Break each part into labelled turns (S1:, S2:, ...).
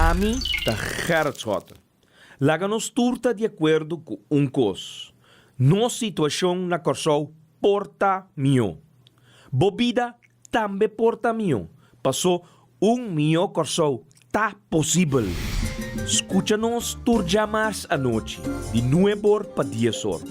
S1: A mim, tá Gerardschotten. Laga-nos turta de acordo com coisa. Nossa situação na Corsol porta mio. Bobida também porta mio. Passou mio Corsol. Tá possível. Escucha-nos turja mais à noite, de 9 para 10 horas.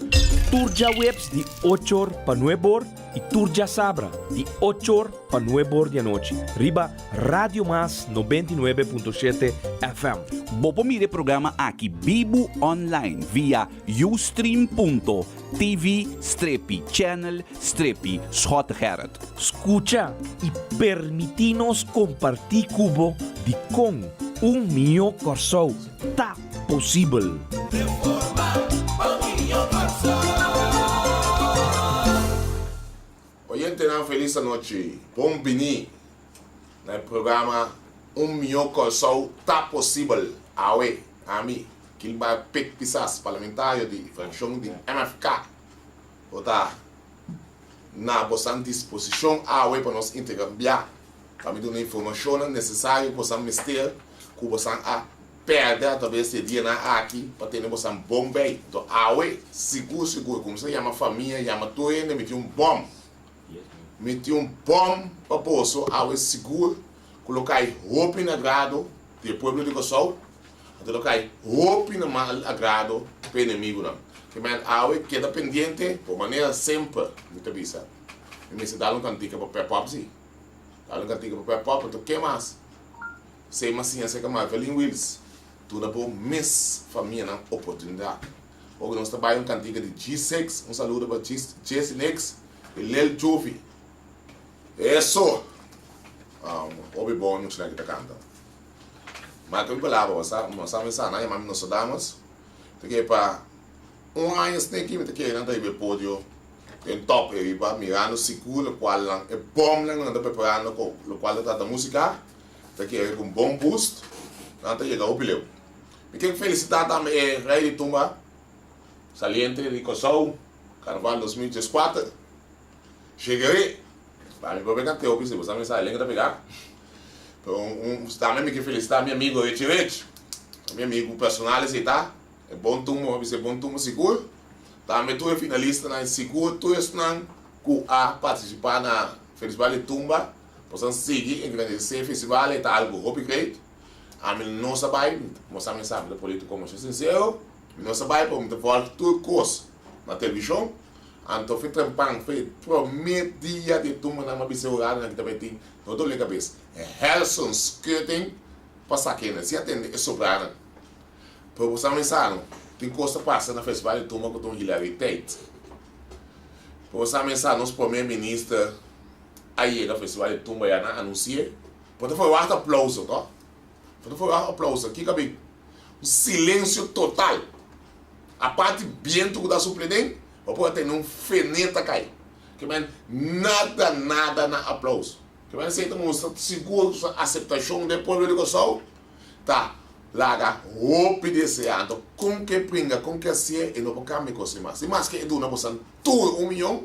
S1: Turja webs de 8 horas para 9 horas e turja sabra de 8 horas para 9 horas da noite. Riba Radio Mas 99.7 FM.
S2: Bopo mire programa aqui Bibo online via ustream.tv/channel/Schottengerrit.
S1: Escucha e permitinos compartir cubo de com mio Corsol. Tá possível.
S3: Oyente, uma feliz noite. Bom bini no programa mio Corsol. Tá possível. Awe, ami, que ele vai pisar parlamentário de fração de MFK. Tá na boa disposição awe para nós intercambiar. Para me dar a informação necessária para nós mister que você a perder talvez esse dia na aqui para ter você bom bem. Então awe seguro como se chama família, chama tu ainda meter bom. Meter bom para posso awe seguro colocar roupa na agrado do povo de Corsol. Colocar roupa no mal agrado para inimigo não. Que men awe queda pendente por maneira sempre muito bisa. Me se dá um cantiga para pop sim. Dá um cantiga para pop, então que mais? Sei mas sim, sei que mais Evelyn Wills. Tudo por miss família na oportunidade. Hoje nós trabalhamos cantiga de G6, saludo para Jesse Nix e Lel Jovi. Isso. Obi bom não tinha que cantar. Mas que palavra, você sabe mas nós damos. Porque para ano aqui, me que não tem pódio. Tem top aí para mirando seguro qual é bom lá não está preparando com o qual está da música. Porque é com bom boost. Não está chegando o pileu. Me quero felicitar também Rei de Tumba, saliente de Corsol, Carnaval 2014. Cheguei. Para me poder cantar o que você me sabe, lembra de pegar. Também me quero felicitar meu amigo Rich, meu amigo personal, tá? É bom turma, vai ser bom turma seguro. Também tu é finalista na seguro, tu és não que a participar na Festival de Tumba, possam seguir engrandecer festival e tal algo hobby great. A mim não sabe, mostrar mensagem da política como é sincero, não sabe para me falar tudo coisa na televisão. Então foi trampando, foi primeiro dia de Tumba na mabisa horário na que também tem, não dou a cabeça. É Helson Skirting, passar aqui, se atende é sobrando. Para você mensagem, tem coisa passa na festival de Tumba com o Hillary Tate. Para você mensagem, nosso primeiro-ministro aí no festival de Tumba já anunciou. Porque foi um aplauso, tá? Porque foi um aplauso. Aqui cabe um silêncio total. A parte viento da suplente, para ter um feneta cair. Que nada na aplauso. Que você mostra seguro a aceitação do povo de Corsol. Tá. Laga roupa desse ano, com que pringa, com que se e não pode me cosimar. Se mais que edu na bolsa tudo milhão,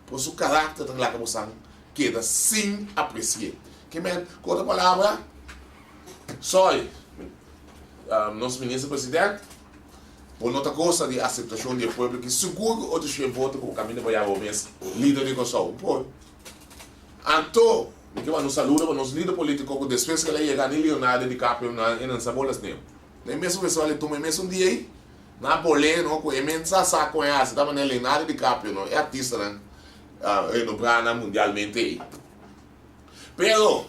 S3: por seu caráter da laga bolsa queda sem apreciar. Que men, com outra palavra, só nosso ministro presidente, por outra coisa de aceitação do povo que seguro outro chefe voto com o caminho para o mês líder de Corsol. Pô, então que vai nos saluda para nos líder político que depois que ele chega nem Leonardo DiCaprio não sabe as nem. Nem mesmo pessoal ele toma mesmo dia aí na bolé não com imensa saco com essa da maneira Leonardo DiCaprio não é artista né no plano mundialmente aí. Pero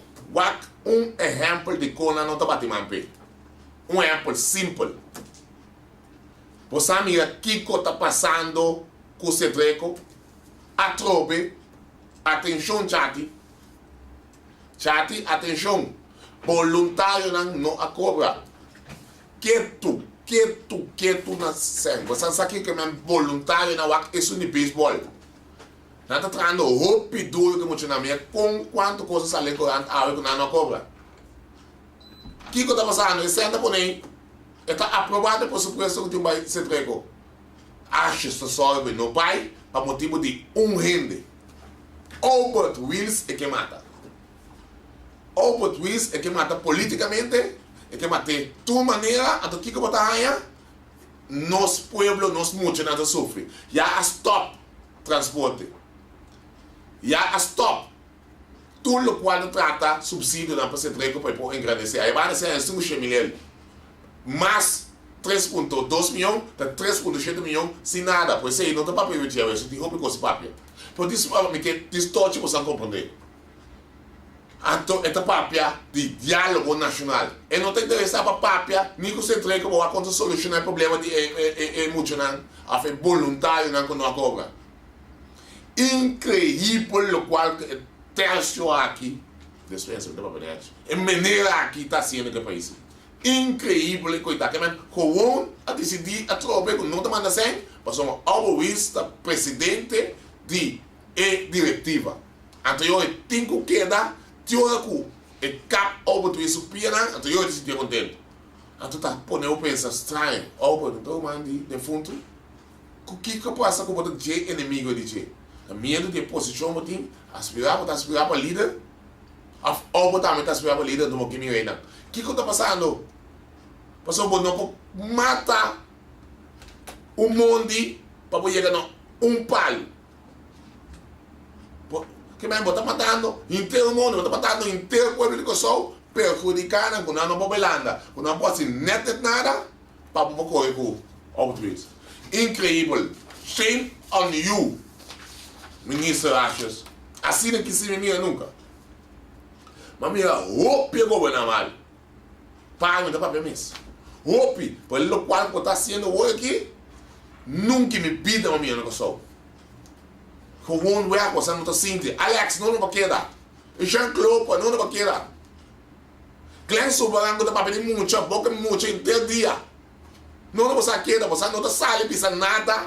S3: exemplo de como não está batendo pé. Exemplo simples. Você mira Kiko está passando com o Cedreco, a trope, atenção Chati, atenção, voluntário não a cobra. Quieto na cena. Você sabe que é voluntário na wak isso de beisebol. Não está trazendo roupa duro que muito na minha com quanto coisas além que não cobra. Kiko está passando, esse anda por aí. Está aprovado por supuesto que vai ser treco. Acho que só no pai, para motivo de rende. Albert Wills é que mata. Albert Wills é que mata politicamente é que mate tu maneira, até que botar aí, nos pueblo, nos mucho nada sofre. Já a stop transporte. Já a stop tudo o qual trata subsídio na para para engrandecer. Aí vai ser 5 milhões. Mas 3,2 milhões, 3,7 milhões, sem nada. Pois aí não tem papel de dinheiro, você tem roupa com esse papel. Por isso, que distorce você não compreender. Então, é papel de diálogo nacional. E não tem interesse para papel, nem que você treca para contra solucionar o problema de emocional, a fé voluntário não quando não cobra. Incrível o qual tercio aqui, dispensa de papel, é maneira aqui está sendo que país. Incrível, coitado, que com a decidir a trocar com não te manda sem, mas somos alvoísta presidente de diretiva. Então eu tenho que dar teórico e cap over to isso pena, então eu decidi contento. Então tá pone eu pensa estranho, over então mandi de fundo. O que passa com o J inimigo de J? A medo de posição botin, aspirar para líder. Over também aspirar para líder do que me reina. O que está passando? Passou por não mata o mundo para chegar a palo. Que mais está matando inteiro mundo, está matando inteiro povo de Kosovo, perjudicando com não popelanda, com não pode net nada para um pouco com outros. Incrível. Shame on you, ministro Achas. Assim não quis se mira nunca. Mas mira, o pegou bem na mal. Para me dar papel mesmo. Opi, pelo qual que está sendo hoje aqui, nunca me pida uma minha no Kosovo. Gewoon werk, você não está sentindo. Alex, não vai quedar. Jean-Claude, não vai quedar. Glenn Sobarango da papel de muita, boca muita, inteiro dia. Não você queda, você não está saindo, pisa nada.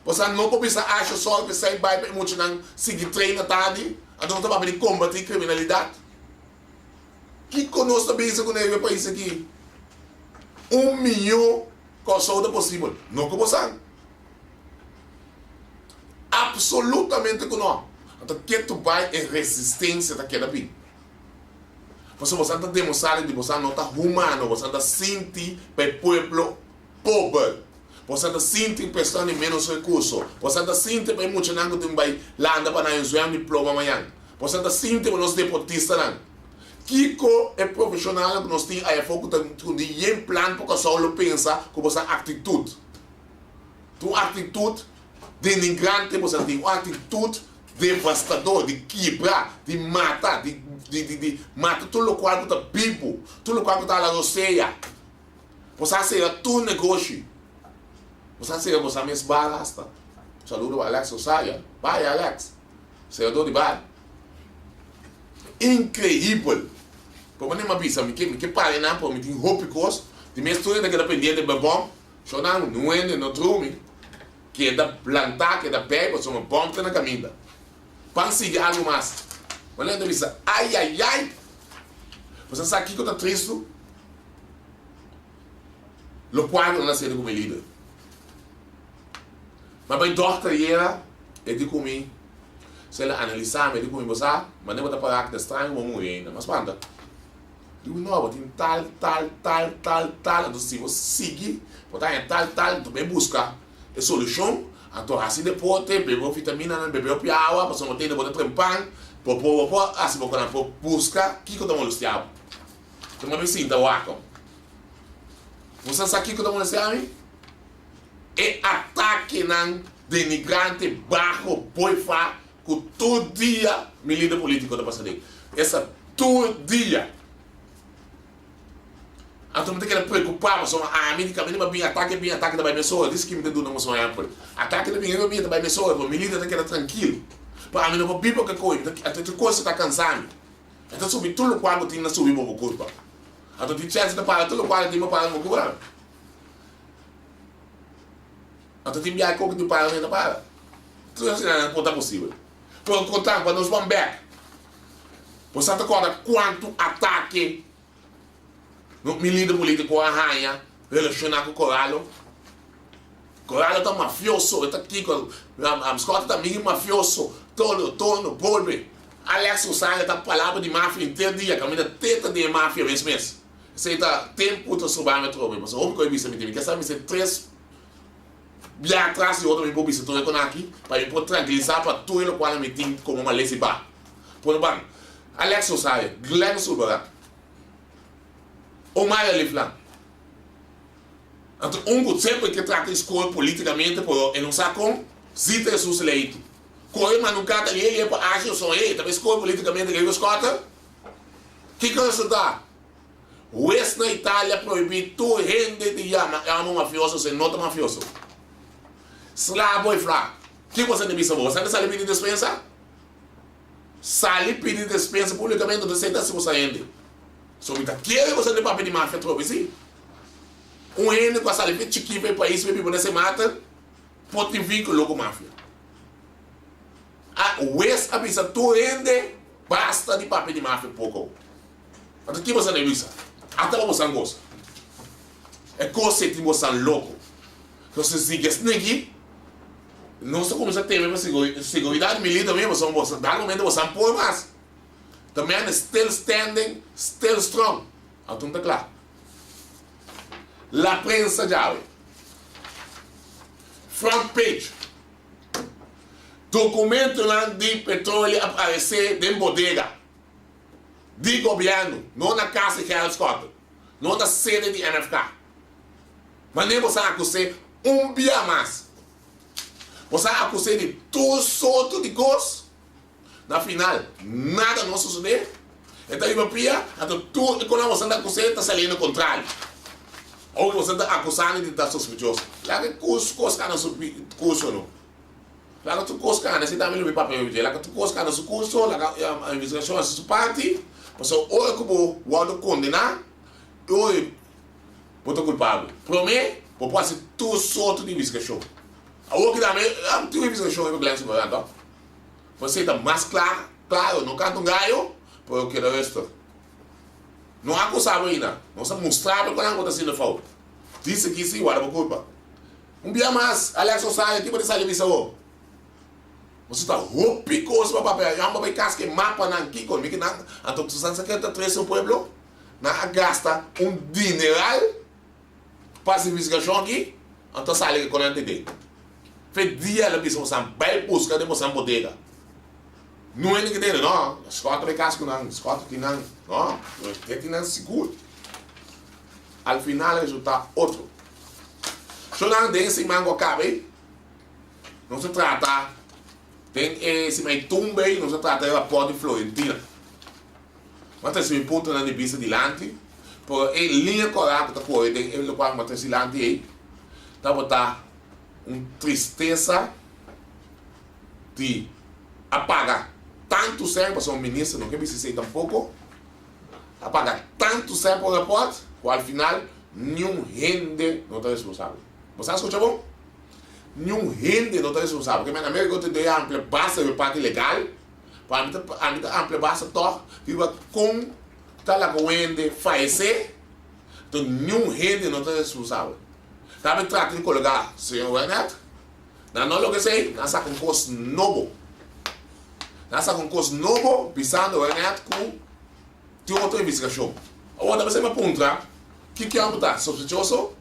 S3: Você não pode achar só que sai vai muito não seguir treino tarde. Então não está papel de combater criminalidade. Que conosco bem com ele para isso aqui? 1 milhão coisa possível. Não como você. Absolutamente que não. Então, que tu vai é resistência daquela vida. Você está demonstrando que você não está humano, você está sentindo para o povo pobre. Você está sentindo pessoas de menos recursos. Você está sentindo para muitos não que vai lá andar para ganhar um diploma amanhã. Você está sentindo para nós deportistas. Kiko é profissional que nós temos aí foco de um plano para que só pensa com essa atitude. Tua atitude denigrante, você tem uma atitude devastadora, de quebrar, de matar, de matar tudo o qual está vivo, tudo o qual está na roceia. Você será tu negócio. Você será você mesmo barasta. Saludo Alex Osaia. Vai Alex. Servidor de bar. Incrível. Como nem uma pizza, que pare não, porque me tem roupa coisa. De minha história daquela pendente de bebom, eu não ando no trume. Que é da plantar, que é da pé, você uma bomba na caminha. Para seguir algo mais. Mas não é da ai, ai, ai. Você sabe que está triste? O quadro não nasceu como líder. Mas bem torta era, é de comer. Se ela analisar, é de comer você, mas não vai parar que está estranho, vamos morrer. Mas panda. Digo, não, tem tal. Então se você seguir, botar em tal, tu vai buscar a solução. Então assim depois, bebeu vitamina, bebeu água, passou uma teia, botar trempão, assim você busca, o que eu estou molestando? Então uma vez sinta o arco. Você sabe o que eu estou molestando? É ataque denigrante, barro, poifa, que todo dia me líder político da passada. Essa todo dia. Então não tem que preocupar, mas a mim bem ataque da pessoa, diz que me deu uma sonha por. Ataque da minha da pessoa, mas me líder daquela tranquilo. Para mim não vou bibo que coisa, até tu coisa está cansando. Então subir tudo o quadro tem na subir por culpa. Então tem chance de parar tudo o quadro tem para não cobrar. Então tem viagem que tu para não para. Tudo assim não é possível. Por contar quando nós vamos back. Você está conta quanto ataque no líder político arranha relacionar com o Corallo. Corallo está mafioso, está aqui com a Scott também mafioso, todo, polve. Alex Osaia está palavra de máfia inteiro dia, caminha teta de máfia mesmo. Você tá tempo para subir metro, mas o que eu disse me tem que saber se três bem atrás e outro me pode tudo com aqui para me tranquilizar para tudo o qual me tem como uma lesiba. Por exemplo, Alex Osaie, Glenn Sulbara, o Maia Livlan. Então, sempre que trata de escolha politicamente, por não sabe como, cita Jesus eleito. Corre, mas nunca está ali, ele acha que sou ele, também escolha politicamente, ele escuta. Que coisa dá? West na Itália proibiu tu gente de chamar mafioso sem nota mafioso. Slavo e fraco. O que você deve saber? Você não sabe pedir dispensa? Sabe pedir dispensa publicamente, você está se você ainda. Só me quer você não pode pedir máfia, trobe, sim? Um ende com a sabe pedir chiquinho para o país, para poder se mata, pode ter vínculo com a máfia. A West avisa, tu ende, basta de papel de máfia pouco. Mas o que você deve saber? Até você não gosta. É coisa que você é louco. Então, se você aqui, não se começa a ter mesmo seguridade militar mesmo, você dá momento você não pode mais. The man is still standing, still strong. Então está claro. La prensa já. Front page. Documento de petróleo aparecer de bodega. De governo, não na casa de Harald Scott, não na sede de MFK. Mas nem você acusa dia mais. Você acusa de tudo solto de coisas. Na final, nada não suceder. Então, então tudo que você está acusando está saindo contrário. Ou você está acusando de estar suspeitoso. Lá que coisas que não suspeitoso não. Lá que tu coisas que não me papel. Lá que tu coisas que não suspeitoso, lá que a investigação é sua parte. Porque hoje como o outro condenar, hoje botou culpável. Promete, pode ser tudo solto de investigação. Hoje que também, tem investigação em Glenn Sulbara. Você está mais claro, não canta um galho, porque o resto. Não acusava ainda, não se mostrava quando está sendo falta. Disse que sim, guarda por culpa. Dia mais, Alex Osaie, que pode sair de isso. Você está roupicoso para papel. Eu amo ver que mapa na Kiko, me que não. Então, tu sabe que está três no pueblo, não gasta dineral para essa investigação aqui, então sai com a gente. Foi dia ela disse você vai buscar de você bodega. Não é ninguém dele, não. Os quatro de casco não, os quatro que não, que não seguro. Al final o resultado outro. Se não tem esse mango cabe, não se trata. Tem esse meio tumbe, não se trata de rapor de Florentina. Mas tem esse ponto na vista dilante, por linha correta com ele, ele qual mas dilante aí, tá botar tristeza de apagar tanto sempre para ser um ministro, não quer me dizer tampouco, apagar tanto sempre o repórter, que ao final nenhum rende não está responsável. Você escuta bom? Nenhum rende não está responsável, porque na América eu tenho ampla base de parte legal, para a minha ampla base toca, que vai com tal que o rende falecer, então nenhum rende não está responsável. Também trata de colocar, senhor Renato, não é que sei, nós com curso novo. Nós com curso novo, pensando o Renato com de outra investigação. Agora você me pergunta, o que é um sospeitoso?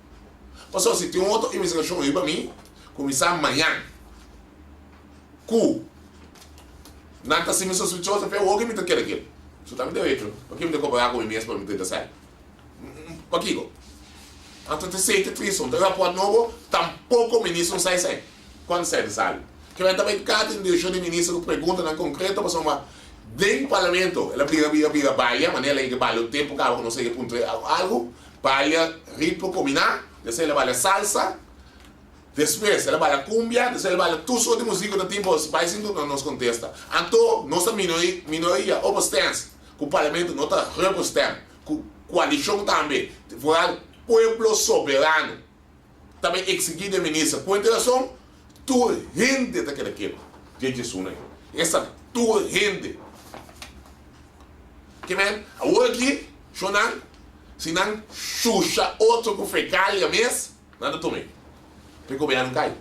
S3: Porque se tem outra investigação aí para mim, começar amanhã. Não está sendo sospeitoso, eu vou me ter aquilo. Isso está me direito. Porque me comparar com o mesmo para me ter certo. Para aquilo. Então, tem que triste, um rapport novo, tampouco o ministro não sai sem. Quando sai de sala. Que vai também cada indivíduo de ministro que pergunta na concreto, para uma dentro do parlamento, ela briga, baia, maneira que baia o tempo, que não sei que ponto algo, baia, ritmo, combinar, depois ela baia salsa, depois ela baia cumbia, depois ela baia tudo só de música do tempo, os países não nos contesta. Então, nossa minoria, obstante, que o parlamento não está representando, que a coalição também, pueblo soberano também exigir de ministro com interação tu gente daquele aquilo gente isso né essa tu gente que men agora aqui se não xuxa outro com fecalia mesmo nada tomei porque o governo cai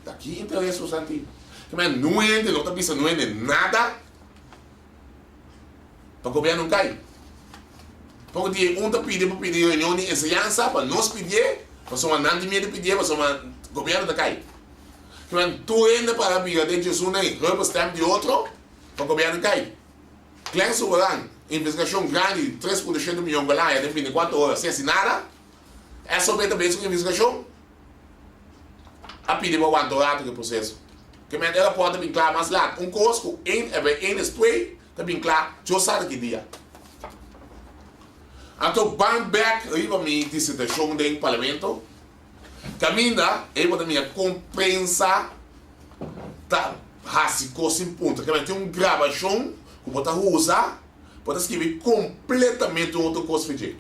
S3: daqui interesse o santinho que men não ende não está pensando não ende nada para o governo cai Porque te pedir reunião de enseñanza para nós pedir, para somos andando de medo pedir, para somos governo da CAI. Então, tu ainda para pedir de Jesus nem rubber stamp de outro, para o governo CAI. Claro, soberano, investigação grande, 3,7 milhões de dólares, de 24 horas, sem assinada, é sobre também essa investigação. A pedir para o antorado do processo. Que ela pode vir claro mais lá, costo, dois, está bem claro, eu sei que dia. Então, bang back, arriba minha dissertação do parlamento, caminha, eu vou dar minha compreensão, tá, rásico, sem ponto, que tem uma gravação, que pode usar, pode escrever completamente outra coisa feita.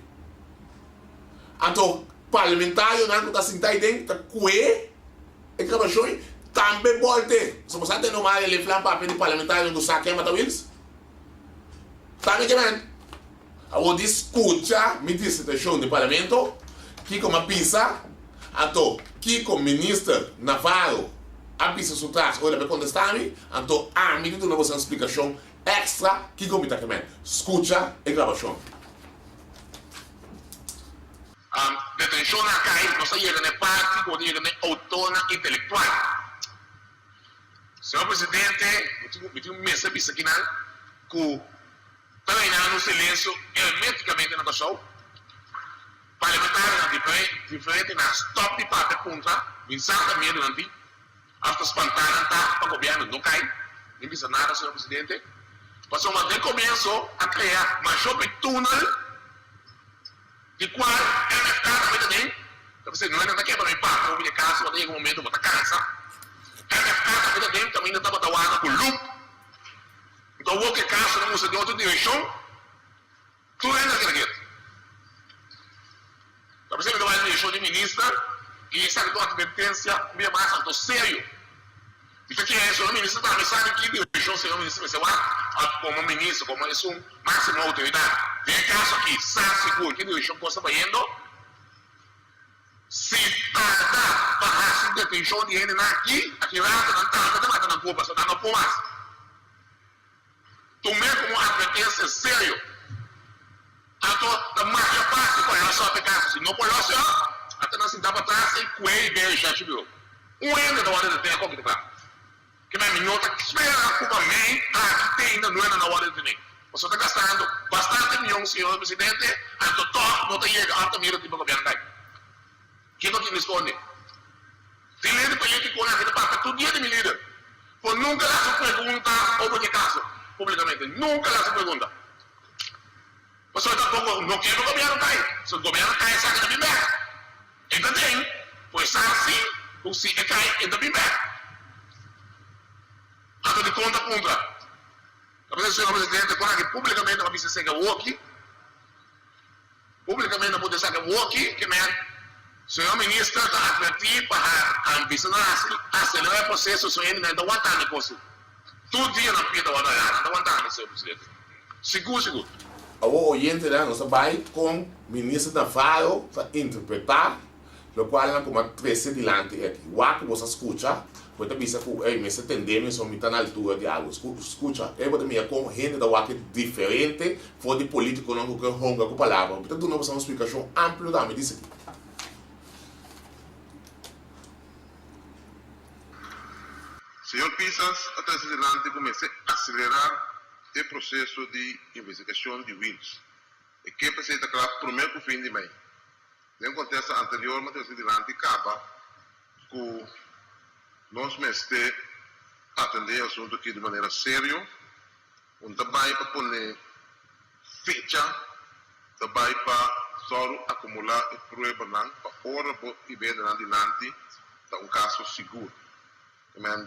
S3: Então, parlamentário, não está sentado dentro, está coe, a gravação, também pode ter. Se você tem no mar, ele fala papel de parlamentário, não sabe quem mata eles. Também que vem. Eu escuta minha dissertação do parlamento, que como pisa, então, que como ministro Navarro, a pisa sobre trás, olha para contestar-me, então, me dá uma explicação extra, que como está também. Escuta a gravação. Detenção na CAI, nós chegamos na parte, ou chegamos na autona intelectual. Senhor Presidente, eu tenho um mensagem aqui, que também no silêncio, hermeticamente na pessoa, parlamentar diferente na stop de parte contra, exatamente durante, hasta espantar para o governo não cai, nem precisa nada, senhor Presidente. Passou uma de começo a criar uma shopping túnel, de qual MFK também, não é nada que é para mim, para o meu caso, em algum momento, vou estar cansa. MFK também não estava trabalhando com loop. Então, o que caso não usa de outra direção, tudo é naquele jeito. Então, você vai na direção de ministra, e sabe de uma advertência, meio mais alto, sério. Então, que é isso? O ministro está pensando que direção o senhor ministro vai ser como ministro, como é um máximo autoridade. Tem caso aqui, sabe seguro, que direção você está indo? Se está para a detenção de ele aqui lá, está na culpa, só está no mais. Tomei como advertência sério. Então, da marcha fácil com relação a pecar. Se não por nós, até nós sentamos atrás e coelho bem já viu. Ano da hora de ter a coisa que minha minhota espera a culpa bem, que tem ainda não é na hora de ter. Você está gastando bastante milhão, senhor presidente, então top, não tem chega alta mira tipo governo cai. Que não te responde. Se líder político na vida para todo dia de me líder. Por nunca lá se pergunta ou de caso. Publicamente, nunca lá se pergunta. Você tampouco não quer o governo cair. Se o governo cai, saca da bimbeca. Então tem, pois assim, o se cai da bimbeca. Então de conta contra. A senhora presidente, quando publicamente não precisa ser o aqui, publicamente não pode ser o aqui, que é senhor ministro está advertindo para a ambição acelerar o processo, senhor ainda não aguenta o curso. Todo dia na pita não aguenta, senhor presidente. Seguro. O oriente, nós vai com o ministro Navarro para interpretar, o qual é como 13 delante aqui. O que você escuta, pode pensar que o ministro entendeu, só está na altura de algo. Escuta, eu vou ter com gente da que diferente, for de político, não que honga com palavra. Portanto, nós vamos uma explicação ampla da medida aqui.
S4: Senhor Pisas, a presidente comecei a acelerar o processo de investigação de Wills. E que precisa claro primeiro fim de mês. Em contexto anterior, o presidente acaba com nós mestre atender o assunto aqui de maneira séria, trabalho para pôr fecha, trabalho para só acumular provas para hora e ver adiante um caso seguro. Mas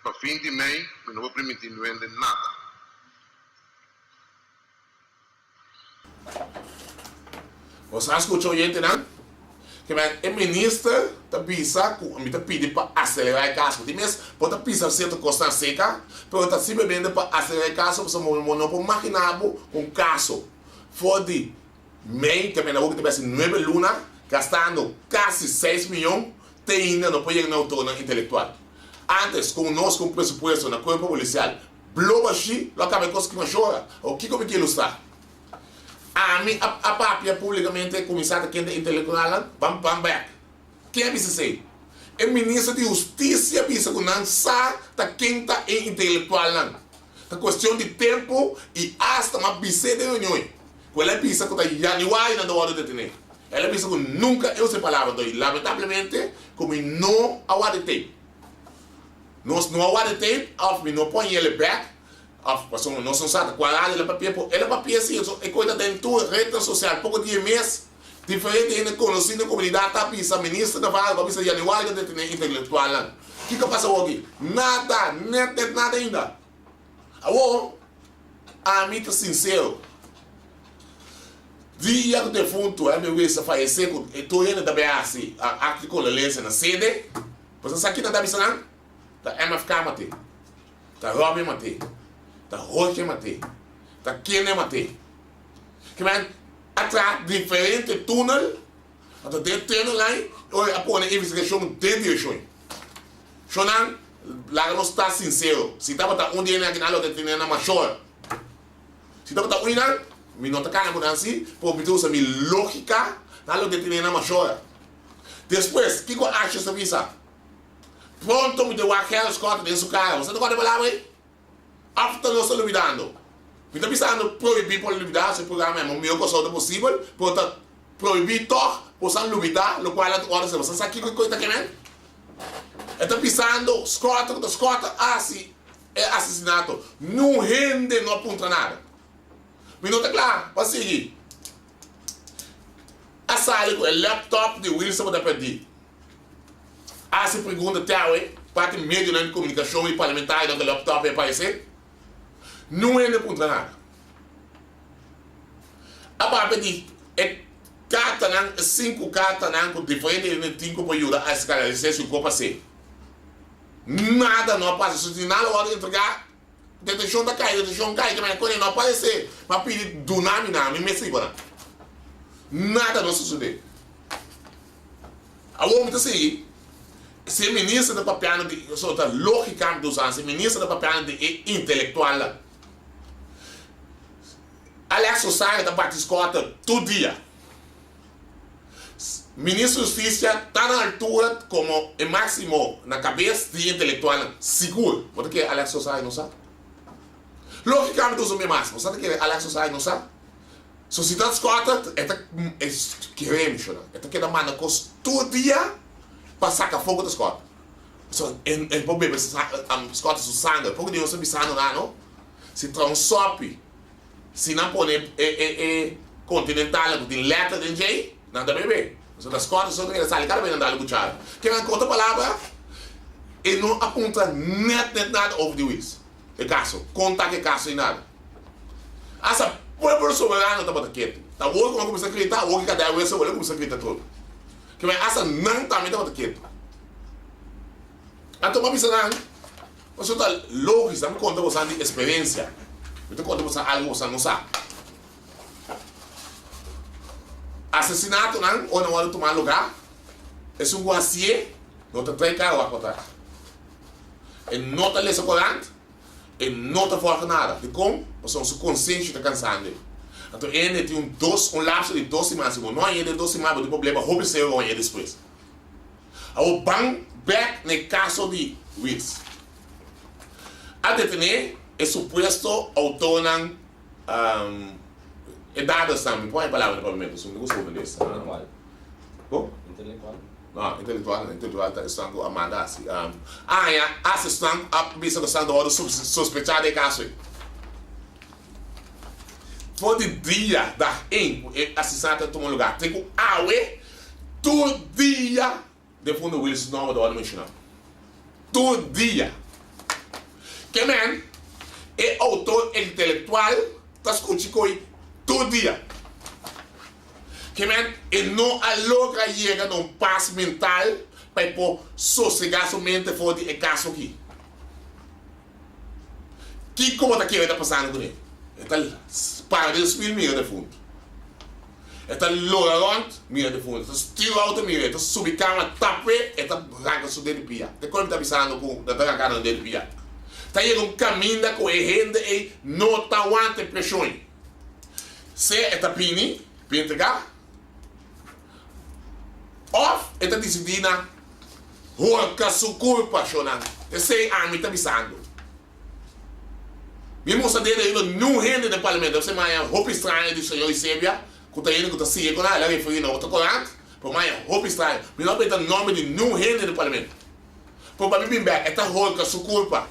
S4: para fim de mês, não vou permitir nada.
S3: Você escutou o gente, não? Que o ministro está pedindo para acelerar o caso. Tem mesmo, pode pensar certa costa seca, mas está simplesmente para acelerar o caso, você não pode imaginar um caso. For de mês, que é na que tivesse 9 lunas, gastando quase 6 milhões, tem ainda não pode ir na autonomia intelectual. Antes, com nós, com o presupuesto na corpo policial, bloba-se, não acaba com as que não chora. O que como que ilustrar? A mim, a papia publicamente começada quem é intelectual, bam back. Quem é que se o ministro de Justiça disse que não sabe quem está intelectual. A questão de tempo e hasta uma bise de reunião. Ela pensa que está januário na hora de detener. Ela pensa que nunca eu sei palavra. Lamentavelmente, como não há de tempo. Não há de tempo, não põe ele back. Não são sabe qual é o papel. Ele papel assim, é coisa dentro da rede social. Pouco dia mês. Diferente ainda conhecido a comunidade, está pensando, ministro da Vale, está pensando, januário de detener intelectual. O que passa aqui? Nada ainda. Agora, a mim, sincero, dia do defunto, a minha vez, faleceu, estou indo da BAC, a acta de condolência na sede, você aqui não está pensando? Da MFK matei, da Robin matei, da Roche matei, da Kene matei. Que man, atrás diferente túnel, até dentro do túnel lá, eu apoio a investigação de direção. Chonan, lá não está sincero. Se estava um dia na guinalha de ter na machor. Se estava um dia, me nota cara por assim, por me trouxe a minha lógica, na hora de ter na machor. Depois, o que eu acho essa visa? Pronto, me deu aquela escota dentro do carro. Você não pode falar, ué? After não estou duvidando. Me está pensando proibir por duvidar esse programa é o melhor coisa possível, por proibir toque, por não duvidar, o qual é hora de você sabe que coisa que é? Está pensando, escota, é assassinato. Não rende, não aponta nada. Me nota claro, para seguir. A sala com o laptop de Wilson para perder. A se pergunta até parte meio de comunicação e parlamentar onde o laptop aparecer. Não rende contra nada. A parte de carta, 5 cartas, com diferentes tipos para ajudar a esclarecer se o corpo ser. Nada não aparece. Se nada hora de entregar, detenção da caída, detenção cai, que coisa não aparecer. Mas pedir do nome, me siga. Nada não sucede. A homem está assim. Se o ministro da papel de lógica dos anos, se o ministro da papel de intelectual, Alex Sosaga da parte escota todo dia. Ministro da Justiça está na altura como o máximo na cabeça de intelectual seguro. Porque Alex Sosaga não sabe. Logicamente usa o máximo. Sabe que Alex Sosaga não sabe? Sociedade escota é querendo chorar. É que da mana costa todo dia para sacar fogo da escota. É problema. A escota se sangue. Porque Deus sabe sangue lá, não? Se transsope. Se não põe continental, tem letra de J, nada bebê. Então, das cordas, só tem que sair cada vez andar com chave. Que é uma outra palavra, e não aponta nada over the wheels. É caso, conta que caso e nada. Essa povo soberano está batendo quieto. Tá hoje como começa a acreditar, hoje cada vez eu começa a acreditar tudo. Que mas essa não também está batendo quieto. Então, vamos pensar, você está lógico, estamos contando você de experiência. Eu estou contando você algo que você não sabe. Assassinato, não? Ou não hora de tomar lugar? É um guacier, não está três carros a contar. E não está lesa corante, e não está fora nada. De como? Você é consciente está cansando. Então, ele tem um lapso de 2 semanas. Não é de 2 semanas, mas o problema é roubar seu ou depois. O bang back no caso de Wills. A detener é suposto autor é dado também, põe a palavra de pavimento, não gosto de isso.
S5: Intelectual.
S3: Como?
S5: Intelectual.
S3: Não, intelectual está a mandar assim. Assistente, a vista que está do sospechado de caso. Foi de dia da assistente tomou lugar. Tem que todo dia de fundo Wilson não vai mencionar. Todo dia. Que man é autor intelectual, está escutando todo dia. Que man, e não logra chegar num passo mental para pôr sossegar somente fora de caso aqui. Que como está querendo passando com ele? Está para de subir mira de fundo. Está lorando mira de fundo. Está estilo alto mira. Está subir cama, tapé, está arranca seu dedo de pia. De como está pensando com, está arrancando o dedo de pia. Está indo caminho com a renda e não está aguantando pressão. se esta pini, pintegar, of esta decidina, holka su culpa, shonan, e sei ami tá bisando. Mesmo se dele não rende no parlamento, você mais roupa estranha de senhor Isebia, que tá indo que tá se com ela, ele foi na outra corante, por mais roupa estranha, mas não pede nome de não rende no parlamento. Por para mim bem, esta holka su culpa.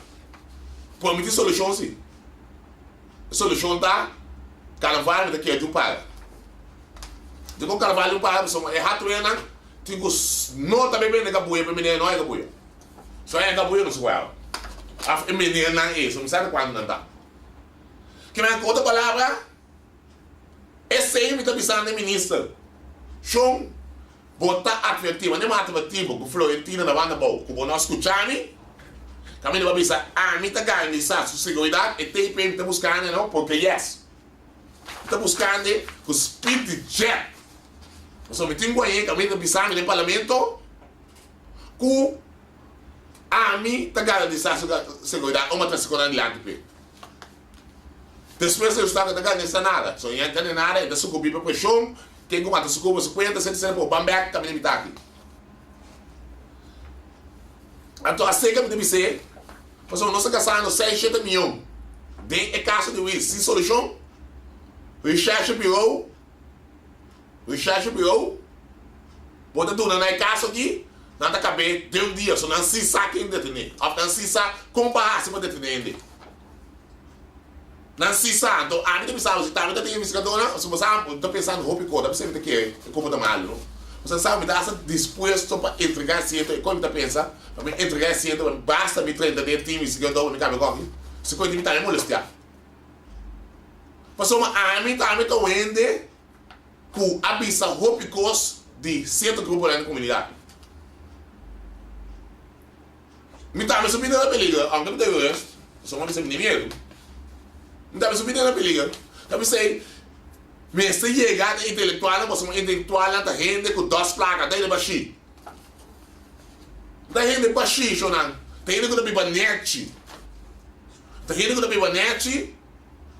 S3: Por mim tem solução sim. A solução tá carnaval daqui a do para. Depois carnaval do para, só é rato ena, tinha não também bem na gabuia, para mim não é gabuia. Só é gabuia no sual. A menina não é isso, não sabe quando não tá. Que na outra palavra, esse aí me está pensando em ministro. Chão, botar advertivo, não é uma advertivo, que Florentina na banda boa, que nós escutamos, também vai pensar, me está garantizando sua segurança, e tem para está buscando, não? Porque yes, está buscando o speed jet. Mas me tenho aí, também está pensando no parlamento, que me está garantizando sua segurança, uma transição adiante. Depois eu estava ganhando nada, só ia entender nada, da sucubi para o chão, quem comata sucuba 50, 100 por bambac, também me aqui. Então, a seca me deve ser, mas nós estamos gastando 6, 7 milhões. Tem a casa de Will, sem solução, recherche bureau, bota tudo na casa aqui, não está cabendo, tem dia, só não se sabe quem detener, ou não se sabe como para detener. Não se sabe, então, a gente pensa, você está investigadora, se você está pensando, roupa e cor, você vai ter que como mal, não? Você sabe, me está disposto para entregar ciento, e quando você pensa, para me entregar ciento, basta me treinar de time, investigador, me cabe aqui, se coisa me está me molestar. Mas a mim está vendo que abisa roupa e cor de certo grupo da comunidade. Me está me subindo na peliga, aunque não tem o resto, só uma vez me medo. Não estava subindo na peliga. Então, sei, mas se chegar a intelectual, você é uma intelectual, está rende com 2 placas, daí de baixi. Daí rende baixi, Shonan. Tem rende com a bibanete. Tem rende com a bibanete,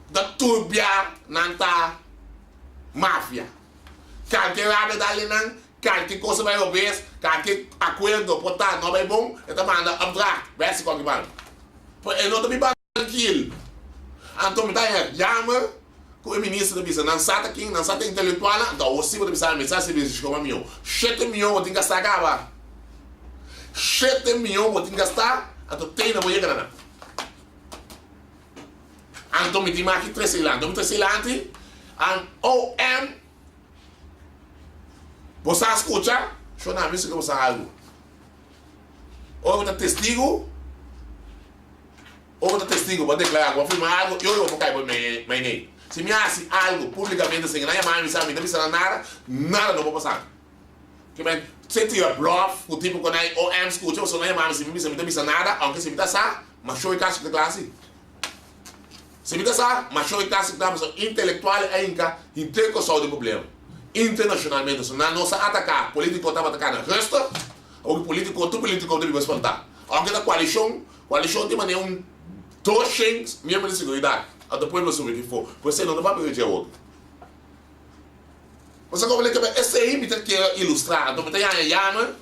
S3: da turbia, nanta, máfia. Qualquer área dali, não, qualquer coisa vai obedecer, qualquer acordo, portanto, não é bom, então manda abstract, vai se qualquer mano. Eu não estou me tranquilo. Então, me dá chama que o ministro da Bisa não sabe aqui, não sabe intelectual, então o civil da Bisa, me sabe se Bisa chegou a milhão. 7 milhões eu tenho que gastar agora. 7 milhões eu tenho que gastar, então tem na boia grana. Então, me tem aqui 3 cilantes. Então, 3 cilantes, OM, você escuta, eu não aviso que você algo. Ou você testigo, ou testigo para declarar, vou afirmar algo, eu vou cair por mim. Se me hace algo publicamente assim, não é mais, não precisa nada, nada não vou passar. Que bem, se tiver bluff, o tipo quando é OM escuta, você não é mais, se me precisa nada, aunque se me dá sa, mas eu caso de classe. Se me dá sa, mas eu caso de classe intelectual ainda, intercossal de problema. Internacionalmente, se não se atacar, político estava atacando o resto, ou político, tu político deve responder. Aunque da coalição tem maneira 200 membros de segurança, até depois sobre o que for, você não vai perder outro. Você como que esse aí me tem que ilustrar, então me tem a chama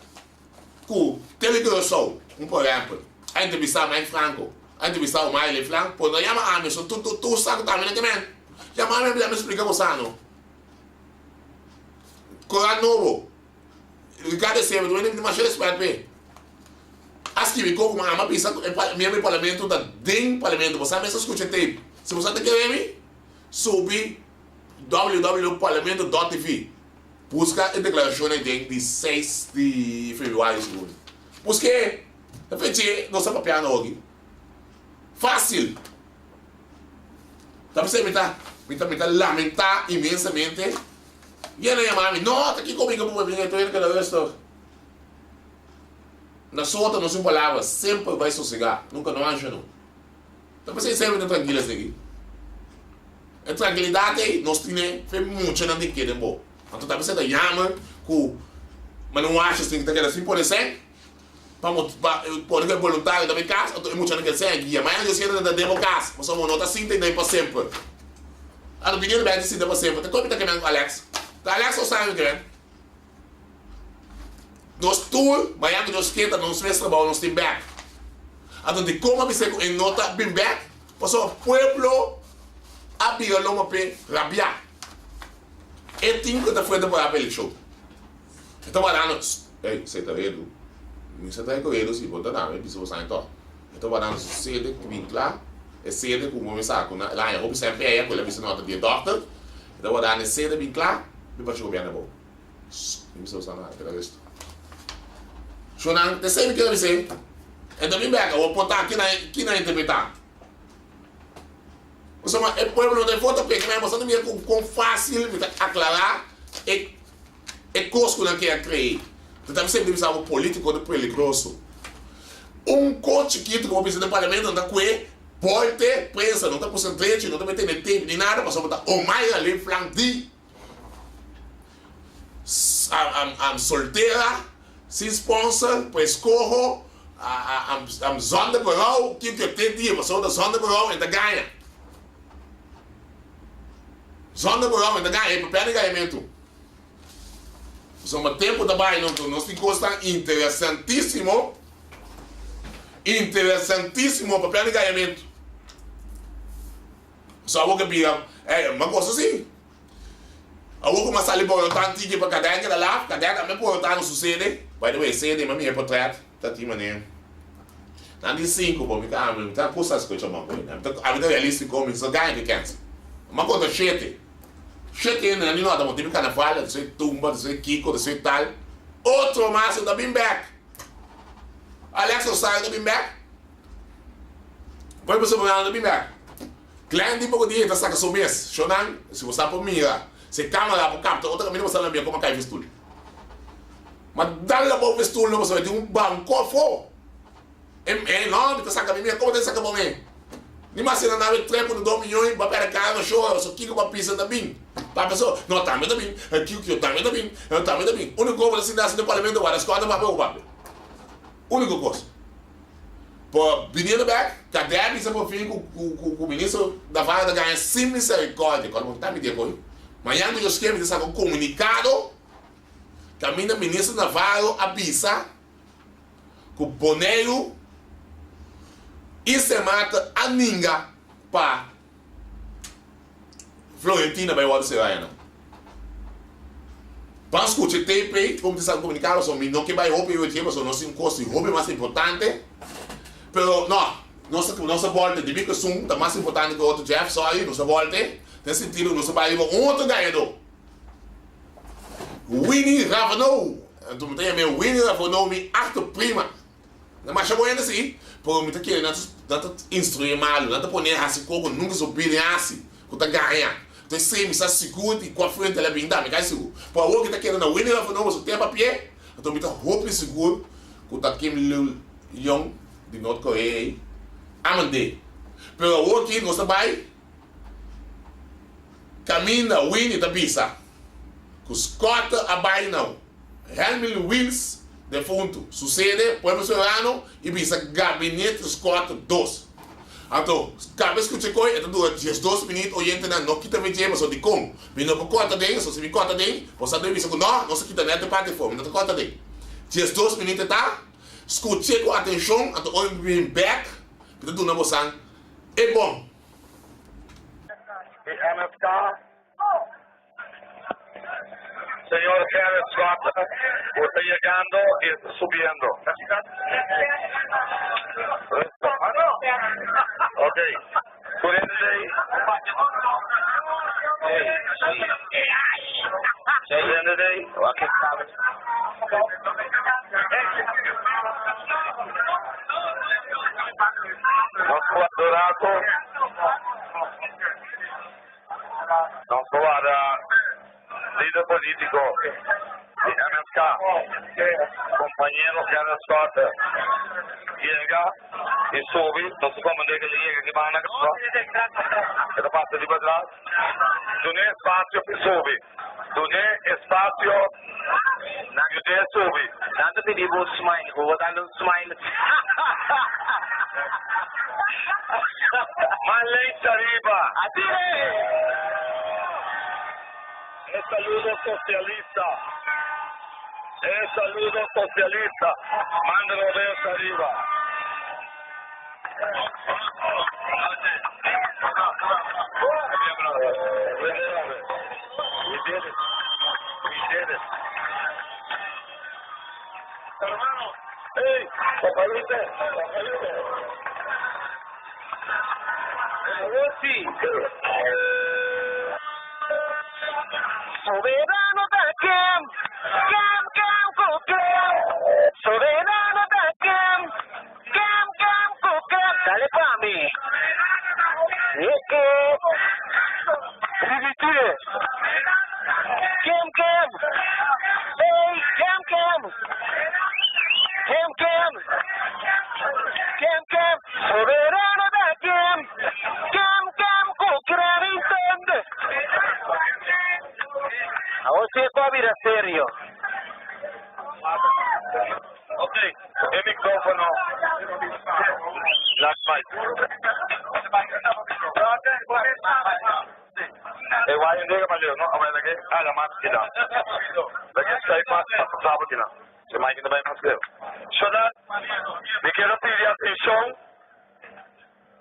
S3: com telegressão, por exemplo, a entrevistar o Mike Franco, a entrevistar o Miley Franco, por não chama a mim, tu sabe também que men, chama a mim, me explica você não. Coran novo, Ricardo Seba, tu não mais respeito bem. Acho que como uma pista membro do parlamento da DEM parlamento, você mesmo escuta tape. Se você está querendo subir www.parlamento.tv, busca a declaração de 6 de fevereiro segundo. Busque, repete, não sabe papiar não aqui. Fácil. Tá você me tá lamentar imensamente. E ela chama a mim, não, tá aqui comigo, eu vou vir, eu tô indo cada vez. Na sua não se palavra, sempre vai sossegar, nunca não acha não. Então vocês sempre estão tranquilos aqui. A tranquilidade nós temos, foi muito não tem que ter bom. Então tá você da chama, mas não acha assim que tá querendo assim por exemplo, para que voluntário da minha casa, eu muito não quer ser guia, mas eu sei da democracia, mas somos nota assim tem para sempre. Ano menino vai decidir você, porque como está querendo Alex? Tá Alex ou sabe o que é? Nós tour, mas nós queda, nós fez trabalho, nós tem back. Ano de como você em nota bem back, passou o pueblo a bia loma pe rabia. E tem que tá fora para a show. Então vai dando, ei, você tá vendo? Você tá correndo se botar na, é isso você então. Então vai dando sede que vem lá, é sede como me saco, lá em Roma sempre é aquela visão nota de doctor. Então vai dando sede vem lá, me vai chegar bem na boa. Isso você não é, pela vista. Shonan, te sei que eu disse. Então vem back, eu vou botar aqui na interpretar. Você é pueblo de foto porque nós estamos vendo com fácil aclarar e coisa que nós queremos criar. Então sempre deve ser um político de peligroso. Coach chiquito como presidente do parlamento não está com ele, pode prensa, não está concentrado, não está metendo tempo nem nada, mas só está o mais ali flanque. Solteira, sem sponsor, pois corro, zona de bureau, que tem dia, mas só da zona de bureau ainda ganha. Zona de bureau ainda ganha, papel de ganhamento. Somos tempo da baia, nós temos coisa interessantíssimo papel de ganhamento. Só vou que pira, uma coisa assim. Eu vou começar a libertar antigo para cadeia que ela lá, cadeia também pode estar no sucede. By the way, CD, mas minha portrait, tá aqui maneiro. Não de 5, pô, me calma, tá coisas que eu chamo, a vida realística como isso ganha de câncer. Uma coisa chete. Chete não é nada, mas tipo carnaval, de ser tumba, de ser kiko, de ser tal. Outro máximo da Bimback. Alex sai da Bimback. Vai para o programa da Bimback. Klein tipo de dia, tá saca sua mês. Shonan, se você por mira, se câmera para captar, outra caminho você não vê como cai vestul. Mas dá lá para o vestul, não você vai ter banco fo. Não, tá saca mim, como tem saca para mim? Ni mais na nave 3,2 milhões para pegar carro show, só que com a pista da BIM. Para a pessoa, não tá da BIM, aqui o que eu tá da BIM, eu tá da BIM. Único coisa assim da parlamento vai, as coisas para o papel. Único coisa. Por menino back, cadê a missa por fim com o ministro da vara da ganha sem misericórdia, quando está me dizendo. Mas já no esquema de saber comunicado, que a minha ministra Navarro avisa que o boneiro e se mata a ninga para Florentina vai o ser aí não. Vamos escutar TP, como diz o comunicado, só não que vai roubar o tempo, só não se encosta, roubar mais importante. Pero não se volta, de que sum tá mais importante que o outro Jeff, só aí não se volta. Tem sentido, não se vai ir outro ganhador. Winnie Ravenel, então tem meu Winnie Ravenel me acto prima. Não mais chamou ainda assim, por me tá querendo não instruir mal, não tá poner assim como nunca subir assim, que tá ganhando. Então sempre está seguro e com a frente ela bem dá, me cai seguro. Por o que tá querendo Winnie Ravenel, você tem papel, então me tá roupa seguro, que tá Kim Young de Norte Coreia, amande. Pero o que não vai caminha Winnie da pista. Que os corta a baile não. Helmut Wills defunto. Sucede, pueblo serrano e pisa gabinete os corta 2. Então, cada vez que eu chego, então dura 2 minutos, oyente não quita me mas de como. Vindo para corta dele, se me corta dele, você deve dizer que não se quita nada de parte de fome, não corta dele. 2 minutos tá? Escute com atenção, então olhe bem back, então do novo sang. É bom.
S5: MFK. Señor Kenneth Scott, usted llegando y subiendo. Ok. Good end today. Good end today. Aquí está. Nostro adorato. Nostro líder político de MFK, compañero Kenneth Scott, llega y sube, no sé cómo que llega que van a casa, que lo pasa de para atrás, non è spazio per sube, non è spazio, non sube. Tanto ti devo smile, vou dar um smile. Ma lei ci arriva. Es saludo socialista. Es saludo socialista. Mándalo desde arriba. We did it. We did it. Hermano, hey, papayite. Sí.
S6: Soberano da Cam, com Cam. Soberano da Cam, com Cam. Dale pa' mí. Y es que... Resistir. Cam. Hey, Cam. Soberano da Cam, com Cam. Entende? Ahora sí es mira serio.
S5: Ok, el micrófono. Las mic. Why hindi ka maliw, no? Away lagi. La mask kita. Lagi stay pa sa kita. Si Mike na ba yung mask kayo? So that, me quiero pedir atención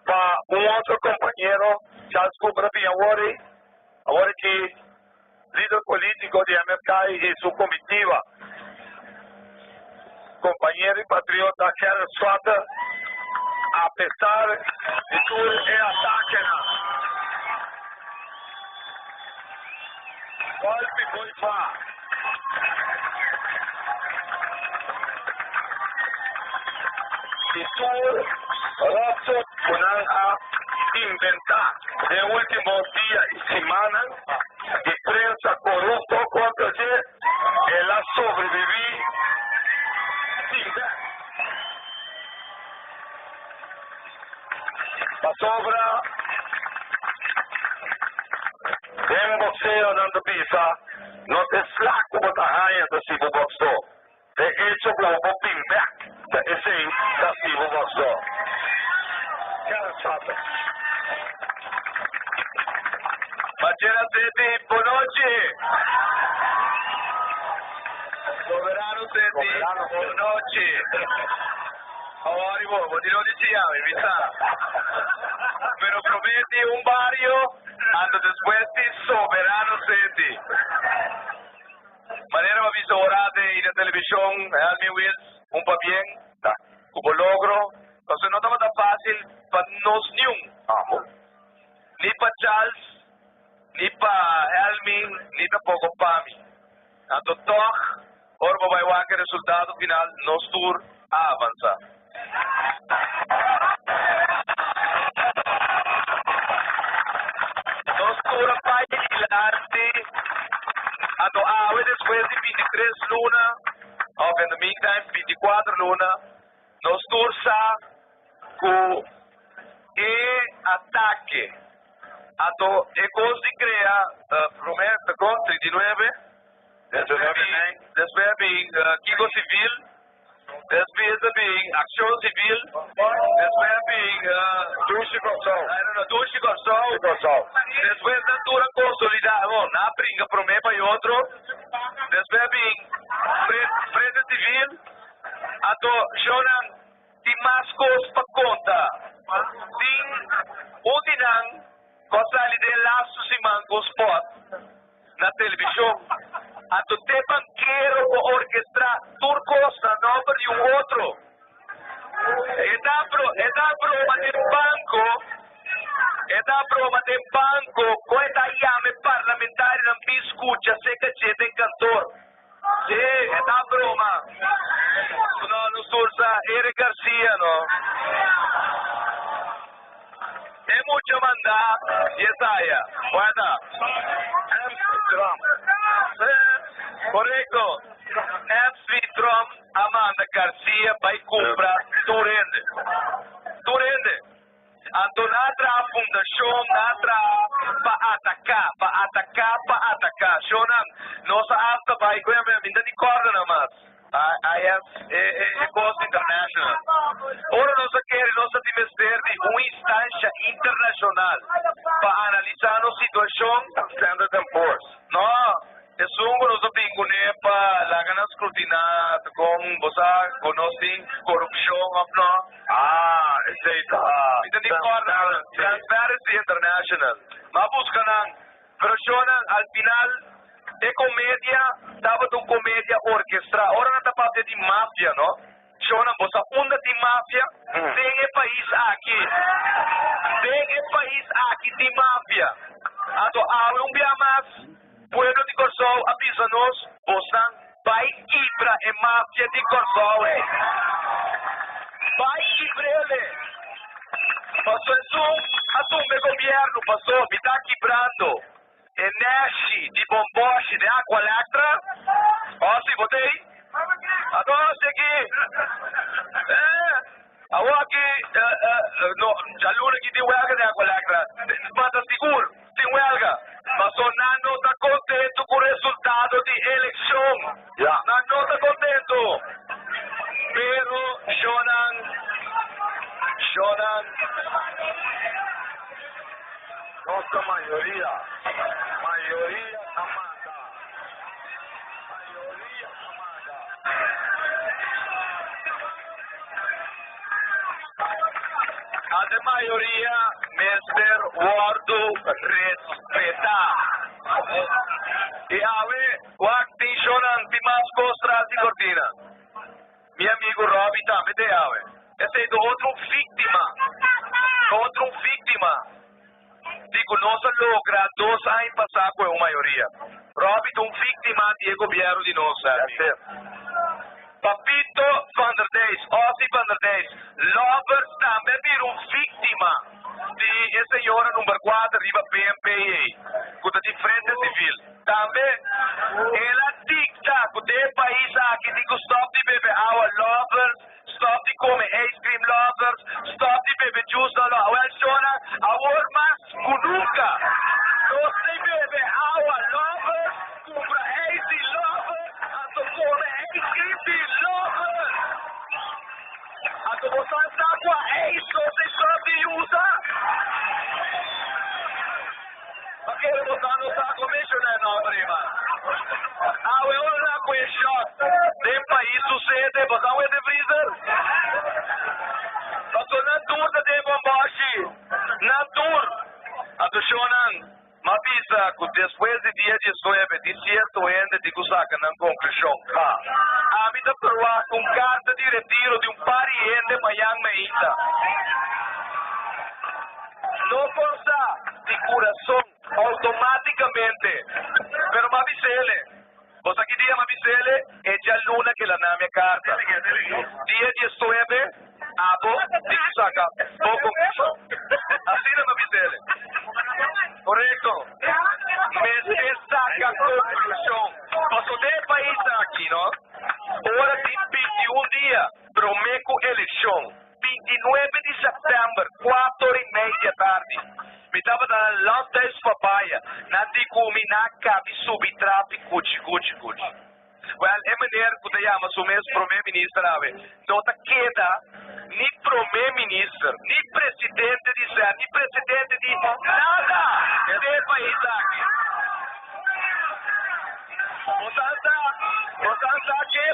S5: para un otro compañero, Charles Cubrapi ahora que líder político de MFK y su comitiva, compañero y patriota Karen Sutter, a pesar de todo el ataque, golpe muy fácil. Y tú, Rosso, puedan inventar de últimos días y semanas de prensa corrupto contra él ha sobrevivido sin ver. La sobra de boxeo dando pisa, no te flaco como tajaña de si vos boxeo. De hecho, como vos pimback, de ese de si vos boxeo. Machera Seti, buonanotte. Soberano Seti, buonanotte. Ahora vos dirò di ci llami, mi sa. Pero prometi un barrio, ando después de Soberano Seti. Manera me visto orate en la televisión, Almi Wills, un pa bien, como logro. Entonces no estaba tan fácil para nos ni un. Ni para Charles, ni para Helmi, ni tampoco para mí. Tanto toch, ahora vai igual que el resultado final nos tour a avanzar. Nos tour a bailar-te ando awe después de 23 luna, o in the meantime 24 luna, nos tour sa cu e ataque. Ato e così crea promessa con 39 después being Kiko Civil, después being Acción Civil, después being Dushi Corsol, después Natura Consolidada, na brinca promessa e outro, después being Frente Civil, ato Jonan di Mascos pa conta, din Udinang, cosa ali de laços e mangos spot na televisão. Ato te banqueiro com orquestra turcos na nome de um outro. É da broma de banco, coisa iame parlamentar não me escuta, sei que você tem cantor. Sim, é da broma. Não sursa Eric Garcia, não. É muito mandar, Yesaya. Guarda. Correcto. MC Drum, Amanda Garcia vai comprar Turende. Antonatra Fundação, Natra para atacar. Shonan, nossa alta vai, como é ainda de corda na mas. Costa International. Ora nós queremos deve ser de uma instância internacional para analisar a situação. Standard & Poor's. Não. na kung bosa konosing korupsyon no. Ito. Ito ni Transparency International. Mabus ka ng version al final de comedia, dapat un comedia orquestra. Ora na tapate di mafia, no? Shona bosa unda di mafia, tem e país aqui. Tem e país aqui di mafia. Ato awe un dia mas, pueblo di Corsol avisa-nos, bosan vai quebra e mafia di Corsol. Vai quebra. Passou isso, meu governo passou, me está quebrando. Eneshi de bomboche de água elétrica. Ó, se botei. Agora segui. Agora aqui, já luna que tem huelga de água elétrica. Mas seguro, tem huelga. Mas o não está contente com o resultado de eleição. Não está contente. Pero, Shonan, nossa maioria amada. A maioria, Mr. Wardo, respeitar. E ave, wakti Shonan, timas costras de cortina. Meu amigo Robbie também te ave. Esse é do outro vítima. Digo, nós logra 2 anos passar com a maioria. Robbie, um vítima de governo de nós, sabe? Papito Van der Deis, Ossi Van der Deis, Lovers também viram vítima de essa senhora número 4, riba PMPA, com a diferença civil. Também, ela dicta que o país aqui digo stop de beber água, Lovers, stop de comer ice cream, Lovers, stop de beber juice, well, Shona, agora mais que nunca. Não se bebe água, Lovers, compra ice, Lovers, a comer ice cream, Lovers. A tu botar água, isso, você sabe usar? Aquele botar no saco, missionário, não, prima. Eu não conheço. Tem país sucede, botar um de freezer. Passou na turma de bomboche. Na turma. A tu Shonan. Mas avisa que depois de dia 19, de certo ainda de saca na conclusão. A mim da perua com carta de retiro de pariente amanhã meita. Não força de coração automaticamente. Pero me avisele. Vos aquí día me avisele, ella luna que la name carta. Día 19, abo, de saca, poco. Así no me avisele. Correcto. Me saca conclusión. Paso de país aquí, ¿no? Ahora de 21 días, prometo elección. 29 de setembro, 4:30 da tarde. Me estava dando lances papaya. Nanti kumi na cabe subir tráfico, cuti. Well, é maneira que te chama o mesmo primeiro-ministro, não te queda nem primeiro-ministro, nem presidente de Zé, nem presidente de nada. É país aqui. Portanto, aqui,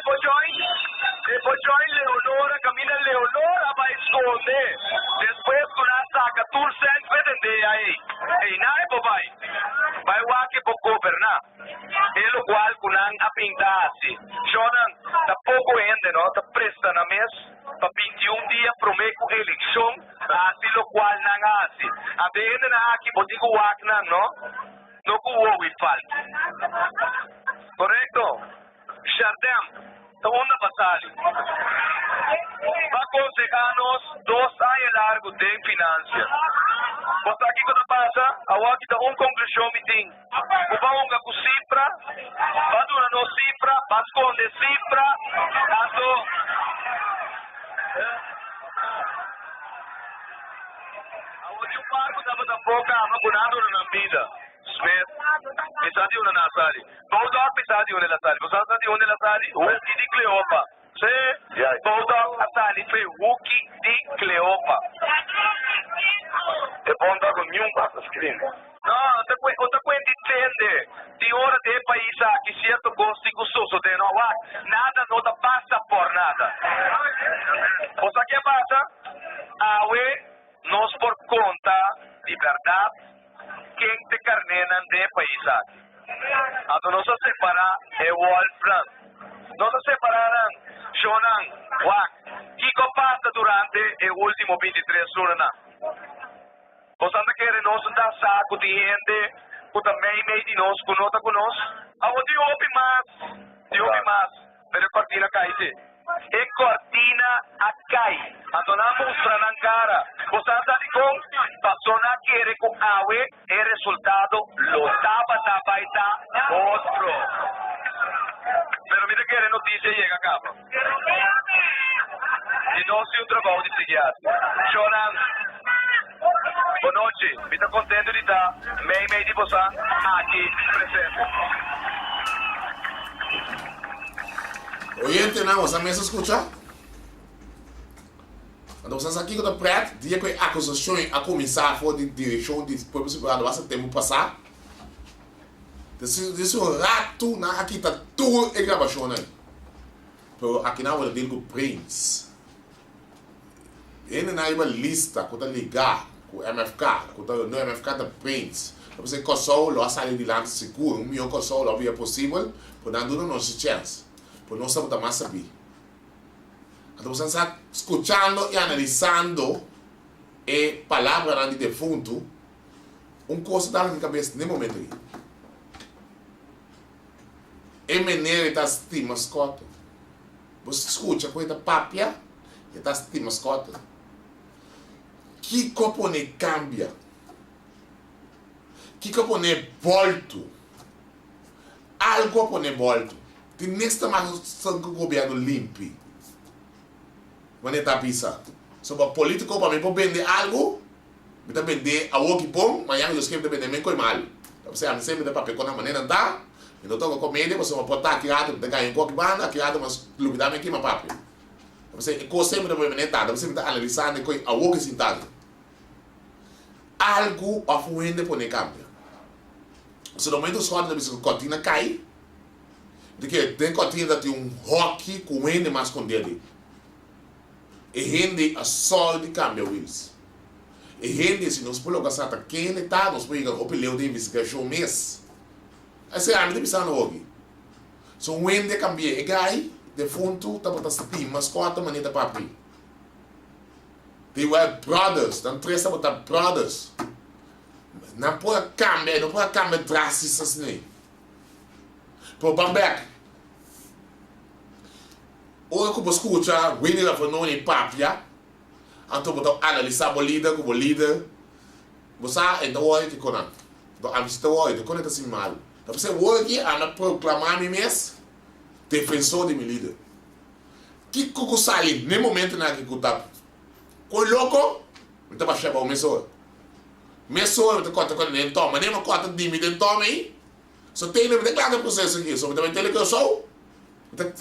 S5: Bojoin Leonora, Camila Leonora vai esconder. Depois, quando ela saca, tu sempre vai entender aí. E não é bobai. Vai o aqui para governar. É o qual, quando ela pintasse. Jonan, tá pouco ainda, não? Tá presta na mesa. Para 21 dias, prometo eleição. Assim, o qual não hace. A vez aqui, vou dizer o aqui, não? Não com o ovo e falta. Correto? Jardem, segunda batalha. Vai aconselhar-nos 2 anos largo de finanças. Você aqui quando passa, a que dá conclusão meeting. O baunga com cifra, vai durar no cifra, vai esconder cifra, ato. A o marco dava da boca, amagurado na vida. Smith, pensate una na sali. Bulldog pensate una na sali. Você pensate una na sali? Wookie di Cleopa. Sì? Bulldog a sali foi Wookie di Cleopa. E Bulldog com nenhum passa screen. Não, outra coisa entende. De hora de país aqui, certo gosto e gostoso de não há, nada não passa por nada. O que passa? Nós por conta de verdade, quem te carnena de país aqui. Então nós separar é o Wolfram. Nós separar Shonan, Wak. Que passa durante o último 23 horas? Você quer nós dar saco de gente, que também meio de nós, que não está conosco. Aonde houve mais, pero cortina caíte. E cortina a cai. Então não mostra na cara. Você está de com, passou na querer com aue, e resultado, lo tapa e tá outro. Pero mira que a notícia chega a cabo. E nós se o trabalho de seguir. Chorando. Boa noite, me está contente de estar meio de você aqui presente.
S3: Oyente, não, você mesmo escuta? Então, vocês aqui com o preto, dia que a acusação a começar for de direção de povo separado, há tempo passar. Desse rato, na aqui está tudo em gravação, né? Pero aqui não, eu digo Prince. Ele não é uma lista, que está ligado com o MFK, que está no MFK da Prince. Você consegue lá sair de lá seguro, milhão consegue lá via possível, por dar dura nossa chance. Por não saber mais saber. Então você está escutando e analisando a palavra de defunto, coisa dá na cabeça no momento aí. É maneira de estar mascota. Você escuta a coisa papia e está mascota. Que corpo ne cambia? Que corpo ne volto? Algo ne volto. Tem nesta mais o governo limpo. Quando está pensando. Sobre o político para mim para vender algo, me vender algo que bom, mas eu escrevo de vender coisa mal. Você a sempre dá papel com a maneira tá. Então toca comédia, você vai botar criado, de ganhar qualquer banda, criado mas lumidamente aqui uma papel. Você sempre dá vender tá, você está analisando coisa algo que se tá. Algo a fuende por ne cambia. Se no momento só da a cortina cai, de que tem cortina de rock com ele mais com dele. E rende a sol de cambio Wills. E rende se nós por gastar quem ele tá, nós por ir ao opinião de investigação mês. Esse é a minha missão hoje. So when de cambia e gai, de fundo tá botando sim, mas quanto maneira papi. They were brothers, dan três tá botando brothers. Não pode cambiar drástico assim. Por Bamberg. Ora que você escuta, Winnie la falou em papia, então você analisar o líder, como líder, você então olha que conan, então a gente olha, então quando assim mal, então você olha que a proclamar mim mesmo defensor de meu líder. Que coco sai no momento na que cuta, coloco, então vai chegar o mesor, então conta quando ele toma, nem uma conta de mim ele toma aí, só tem ele declara o processo aqui, só também tem que eu sou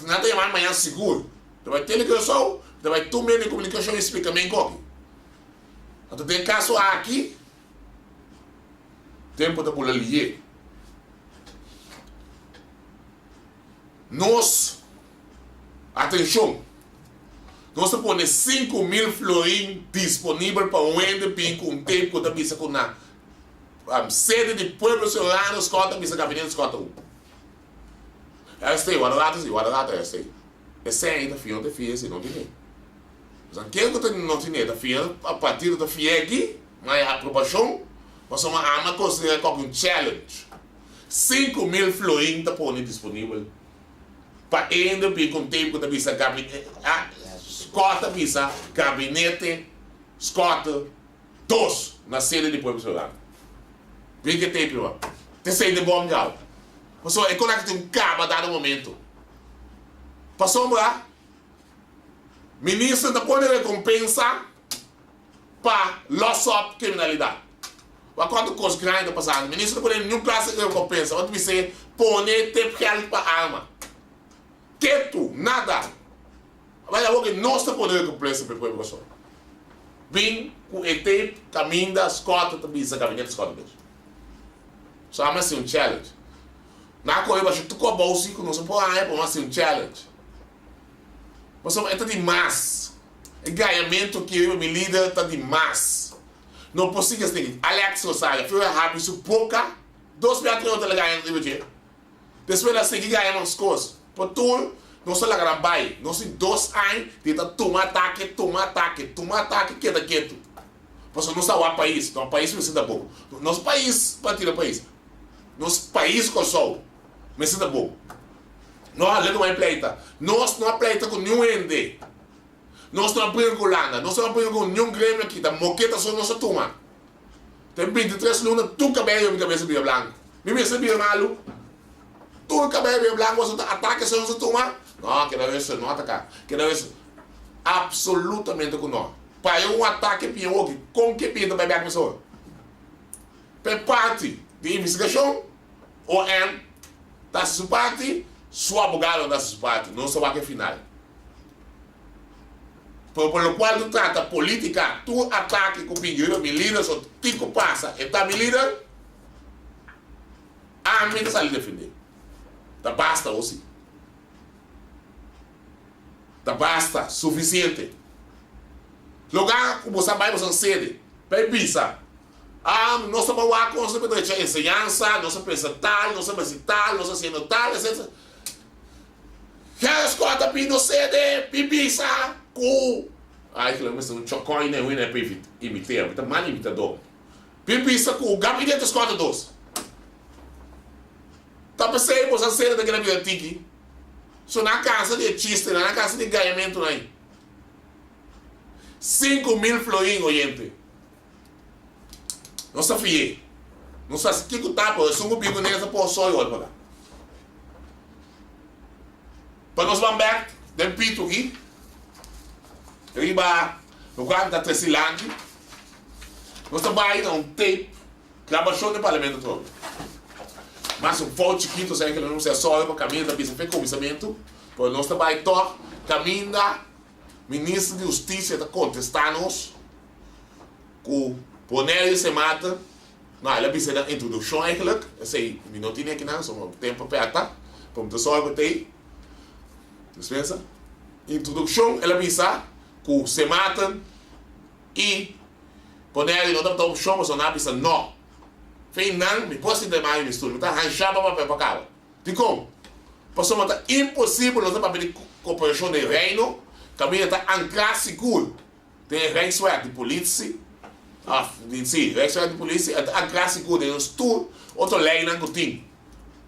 S3: não tem mais amanhã seguro. Você vai ter ligação, você vai ter meio de comunicação e explica bem como. Então tem caso aqui, tempo de pular ali. Nós, atenção, nós temos 5.000 florins disponíveis para um ende com tempo da visa com a sede de Pueblo Serrano, escota, visa gabinete, escota 1. Este guardato este. Esse ainda fio de fia se não tem. Mas quem que não tem da fia a partir da fia aqui, mas a aprovação, mas uma arma considera como challenge. 5.000 florins está disponível para ainda vir com tempo da visa gabinete, escota visa gabinete, escota 2 na sede de Pueblo Serrano. Vem que tempo lá. Tem saído de bom já. Passou, é quando tem cabo a dado momento. Passou lá. Ministro da pode recompensa para loss of criminalidade. Mas quando coisa grande está passando, ministro não pode nenhum classe de recompensa. Onde você põe tempo real para arma. Quieto, nada. Mas agora que nós não podemos recompensa para o povo. Vim com o tempo, caminho das cotas, também esse gabinete das cotas. Só mas assim um challenge. Na coisa acho que tu com a bolsa que não se pode é para assim um challenge. Mas é demais. O ganhamento que eu me líder está demais. Não possível assim. Alex Rosário, foi rápido isso pouca. 2 metros não te ganha no dia. Depois assim que ganha as coisas. Por tudo, não se lagra vai. Não se 2 anos de tomar ataque, queda quieto. Porque não está o país. Então o país precisa bom. Nosso país para tirar o país. Nosso país com o sol. Precisa bom. Nós não é pleita. Nós não é pleita com nenhum ende. Nós não aprendemos com Holanda. Nós não aprendemos com nenhum Grêmio aqui. A moqueta só nossa turma. Tem 23 lunas, tu cabelo e minha cabeça bem branco. Minha cabeça bem malo. Tu cabelo bem branco, você ataca só nossa turma. Não, que não é isso, não atacar. Que não é isso. Absolutamente com nós. Para um ataque pior, como que pinta bebê a pessoa? Para parte de investigação, ou da sua parte, sua abogado da sua parte, não só que é final. Por lo qual tu trata política, tu ataque com o pingueiro, me líder, só tico passa, e tá me líder, a mim está ali defender. Tá basta, aussi. Tá basta, suficiente. Lugar como você vai, você sede, para pisa. Não estamos lá com nossa ensinança, nossa pensa tal, nossa pensa tal, nossa sendo tal, etc. Quer escutar pino sede, pipisa. Ai, que lembra-se um chocói, né? Não é para imitar, mas tá mal imitador. Pipisa com o gabinete dos 4-2. Tá pensando, você ser daquela vida tiki. Só na casa de chiste, na casa de ganhamento, aí. 5.000 florinhos, gente. Não sabia. Não sabe o que tá, pô. Eu sou um bico nessa por só e olha para cá. Para nós vamos ver, tem pito aqui. Riba, no quarto da Tressilante. Nós trabalhamos um tape, gravação do parlamento todo. Mas um foto chiquito, sei que não sei só para caminho da pista, foi comissamento. Por nós trabalhamos todo, caminho da ministro de Justiça está contestando-nos com Bonelli se mata. Não, ele precisa da introdução eigenlijk. Esse minutinho aqui não, só um tempo aperta. Como só eu botei. Dispensa. Introdução, ele precisa que se matam e Bonelli não dá para o chão, mas não precisa não. Fez não, me posso ir mais no estúdio, tá arranjado para cá. De como? Passou a matar impossível, não dá para pedir cooperação de reino. Caminho está anclado seguro. Tem reino de polícia. Sim, reino de polícia, anclado seguro de nós tudo. Outra lei não tem.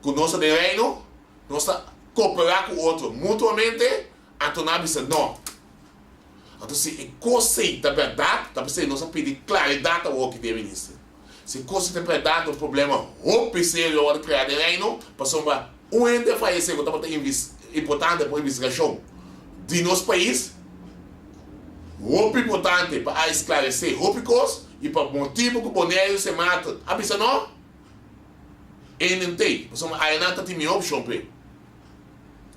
S3: Com nosso de reino, nós cooperar com o outro mutuamente, então não precisa não. Então, se é coisa da verdade, tá precisa nós pedir claridade ao que tem ministro. Se coisa da verdade, o problema, o precisa de criar de reino, passou para um ente faz isso, que importante para a investigação de nosso país, o importante para esclarecer o coisa e para o motivo que o Bonelli se mata. A pessoa não? Ele não tem. Aí não tem minha opção para ele.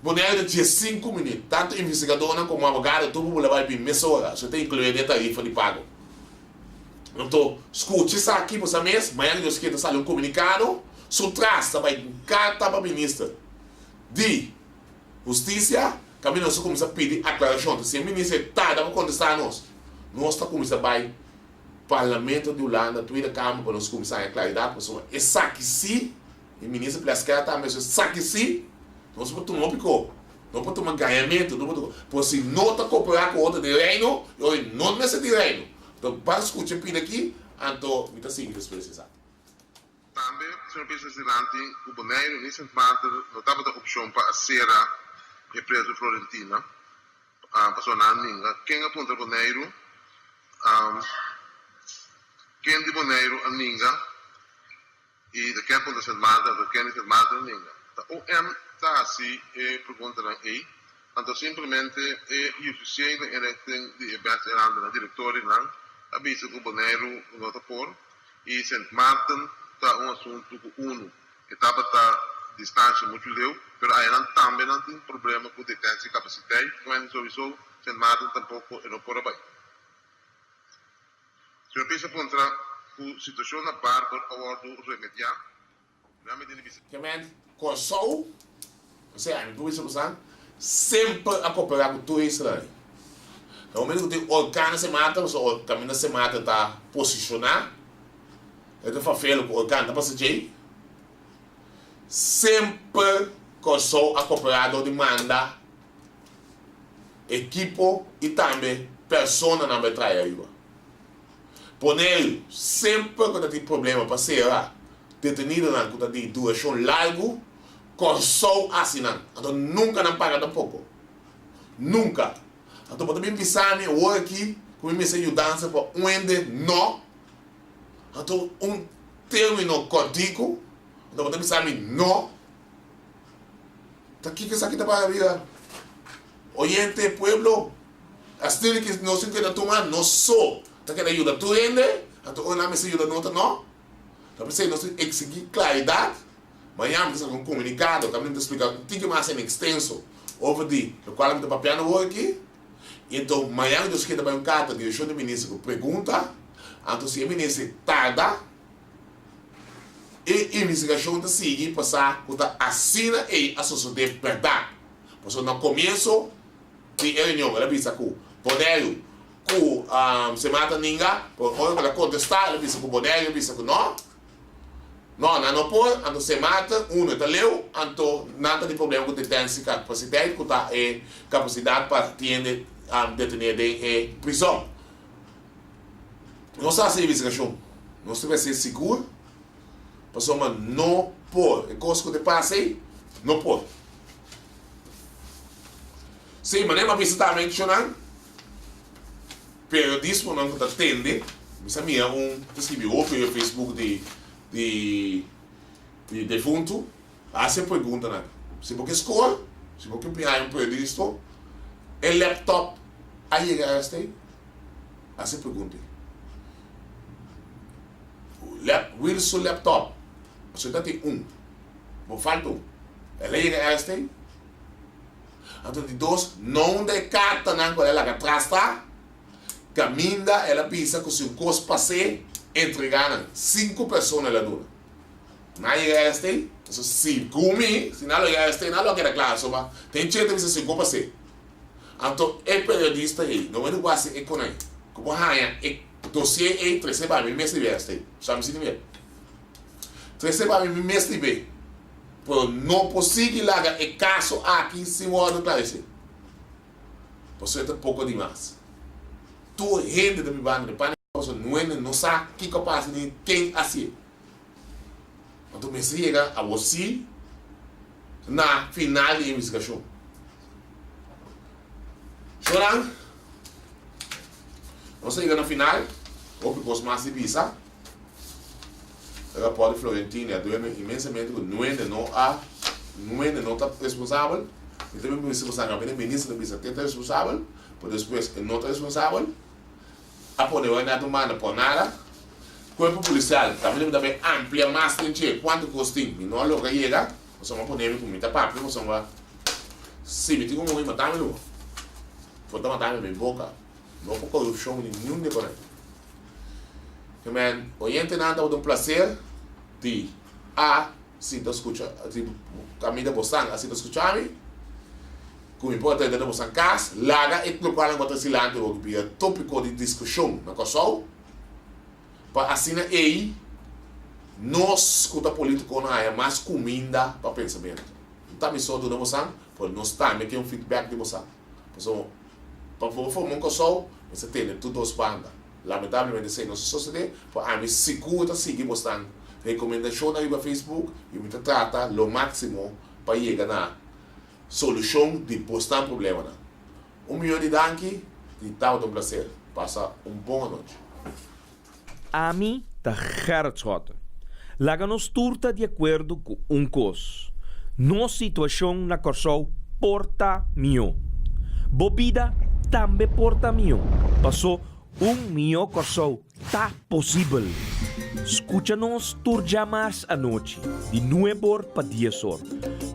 S3: Bonelli tinha 5 minutos. Tanto investigador como advogado, tudo para levar para emissora. Você tem que incluir a tarifa de pago. Então, escute isso aqui para essa mesa. Amanhã Deus quer sair um comunicado. Só traz também carta para a ministra de Justiça. Caminho nós começa a pedir aclaração. Se o ministro está para contestar nós estamos começando a ir Parlamento de Holanda, toda a Câmara, para nós começar a claridade. Essa aqui sim, o ministro Plascar está mesmo, essa aqui sim, nós vamos tomar picô. Não podemos tomar ganhamento, não podemos. Porque se não está cooperar com outro de reino, eu não necessito de reino. Então, para escutar o pedido aqui, então, me está seguindo, se precisar.
S4: Também, senhor presidente, o Boneiro, nesse momento, não estava da opção para a Serra e preso Florentina, passou na Ninga. Quem aponta Boneiro, quem de Boneiro a Ninga, e de quem aponta Sint Maarten, de quem de Sint Maarten a Ninga. O OM está assim, pergunta aí, então simplesmente o oficial de inrichting de beste na diretora não, avisa que o Boneiro não está por, e Sint Maarten está assunto com uno, que estava distância muito leu, mas aí também não tem problema com detenção e capacidade, mas sowieso Sint Maarten tampouco não por bem. Se eu penso contra a situação na Bárbara ao ordem remediar, programa de visita.
S3: Que men, Corsol, você é tudo isso sempre a cooperar com tudo isso lá. No momento que o orcano se mata, o caminho se mata está posicionado. Então faz feio com o orcano, está passando. Sempre Corsol a cooperar demanda equipo e também pessoa na metralha. Poner sempre quando tem problema para ser detenido na quando tem duração largo, Corsol assinando. Então nunca não paga tampoco. Nunca. Então pode bem pensar o aqui, como me ajudança para onde não. Então término código. Então pode pensar não. Então que isso aqui está para a vida? Oyente pueblo, assim que não se quer tomar, não só. Tá querendo ajuda tu ainda, então o nome se ajuda não. Então precisa nós exigir claridade. Amanhã precisa um comunicado, também te explicar o que mais é extenso over de o qual me papel no aqui. Então amanhã nós quer também carta de direção do ministro pergunta, então se o ministro tarda e a investigação te sigue passar quando assina e a sociedade verdade. Porque no começo de reunião, ela disse que o poder se mata ninguém, porque ela contestar, ela disse que o poder, ela disse que não pode, então se mata, está leu, então nada de problema com detenção, capacidade, que está capacidade para atender detenido em prisão. Não está sem investigação, não se vai ser seguro, porque não pode, é coisa que te passa aí, não pode. Sim, mas nem visitar mencionando periodismo não está atende. Isso é escreveu no Facebook de defunto. Você pergunta, né? Se você escolhe, se você é um periodista, o laptop aí é este. Você pergunta. Wilson laptop. Você tem não falta Ela é este. Então, de dois, não descarta quando ela atrás está, caminha, ela pensa que se o curso passe, entregar 5 pessoas ela dura. Não é este, se come, se não é este, não quer claro, só tem gente que se passe. Então, é periodista aí, não é do quase econômico. Como raia, dossiê é 13 para mim, mês de este, sabe se não é? 13 para mim, mês de ver. Não consigo largar o caso aqui sem ordem esclarecer. Por isso é pouco demais. Tu gente da minha banda, não sabe o que passa nem quem assim. Então me chega a você na final da investigação. Chorando. Não chega na final, ou porque mais de visa. Ela pode Florentina doendo imensamente que não está responsável. E também o ministro da Visa está responsável, por depois não está responsável. A poder não tomar por nada. O corpo policial também amplia mais de quanto custa. E não logo chega, você vai poder com muita papo, você vai se meter com muito matar meu. Vou matar minha boca. Não vou corrupção nenhum de correto. Também, oyente nada é um prazer de se te escucha, caminho de você, se te escuchar-me, como importa de você em casa, larga e procurar encontrar silante o que é tópico de discussão na Kosovo, para assim aí, nós, escuta político, não é mais comida para pensamento. Não está me só do você, porque nós estamos aqui um feedback de você. Para formar um Kosovo, você tem tudo os bandas. Lamentavelmente, sei nossa sociedade, para a segura seguir mostrando recomendação no Facebook e me trata o máximo para chegar na solução de postar problema. $1 milhão de e tal do prazer. Passa boa noite.
S1: A mim tá hertzota. Laga nos turta de acordo com coisa. Nossa situação na Kosovo porta mio. Bobida também porta mio. Passou $1 milhão Kosovo tá posible. Escúchanos Turja Más anoche, de 9 para 10 horas.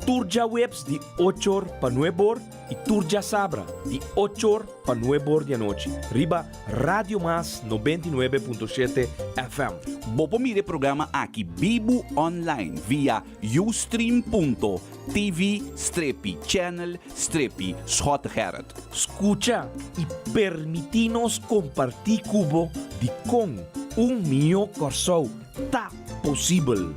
S1: Turja Webs de 8 para 9 y Turja Sabra de 8 para 9 de noche. Riba Radio Más 99.7 FM.
S2: Bopo mire programa aqui Bibo Online via ustream.tv/channel/Schotgerrit.
S1: Escucha y permitinos compartir cubo de con un mío corsou tá posible.